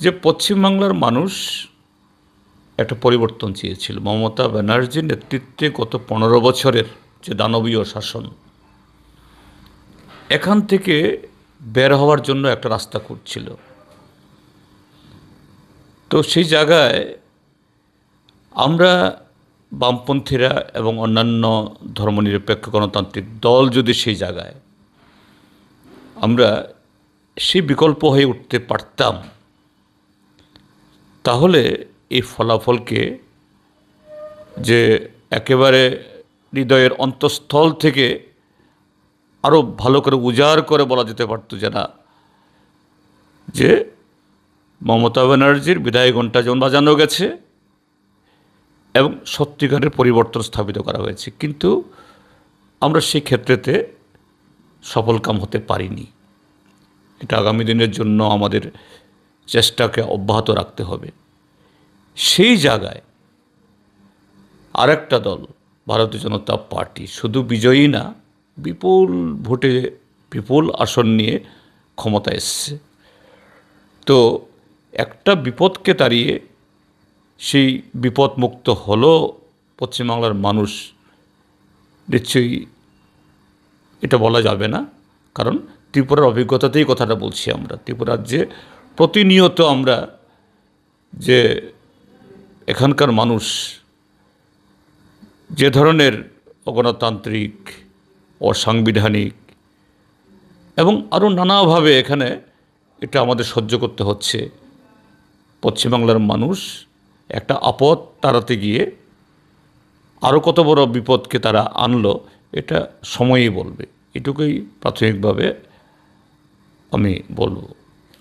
যে পশ্চিমবাংলার মানুষ একটা পরিবর্তন চেয়েছিল। মমতা ব্যানার্জির নেতৃত্বে গত 15 বছরের যে দানবীয় শাসন, এখান থেকে বের হওয়ার জন্য একটা রাস্তা খুঁজছিল। তো সেই জায়গায় আমরা বামপন্থীরা এবং অন্যান্য ধর্মনিরপেক্ষ গণতান্ত্রিক দল যদি সেই জায়গায় আমরা সেই বিকল্প হয়ে উঠতে পারতাম, তাহলে এই ফলাফলকে যে একেবারে হৃদয়ের অন্তঃস্থল থেকে আরও ভালো করে উজাড় করে বলা যেতে পারত যে মমতা ব্যানার্জির বিদায় ঘণ্টা যেমন বাজানো গেছে এবং সত্যিকারের পরিবর্তন স্থাপিত করা হয়েছে, কিন্তু আমরা সেই ক্ষেত্রেতে সফলকাম হতে পারিনি। এটা আগামী দিনের জন্য আমাদের চেষ্টাকে অব্যাহত রাখতে হবে। সেই জায়গায় আরেকটা দল, ভারতীয় জনতা পার্টি, শুধু বিজয়ী না, বিপুল ভোটে বিপুল আসন নিয়ে ক্ষমতা এসছে। তো একটা বিপদকে তাড়িয়ে সেই বিপদমুক্ত হলো পশ্চিমবাংলার মানুষ, নিশ্চয়ই এটা বলা যাবে না। কারণ ত্রিপুরার অভিজ্ঞতাতেই কথাটা বলছি আমরা। ত্রিপুরার যে প্রতিনিয়ত আমরা যে এখানকার মানুষ যে ধরনের অগণতান্ত্রিক, অসাংবিধানিক এবং আরও নানাভাবে এখানে এটা আমাদের সহ্য করতে হচ্ছে, পশ্চিমবাংলার মানুষ একটা আপদ তাড়াতে গিয়ে আরও কত বড় বিপদকে তারা আনলো, এটা সময়ই বলবে। এটুকুই প্রাথমিকভাবে আমি বলবো।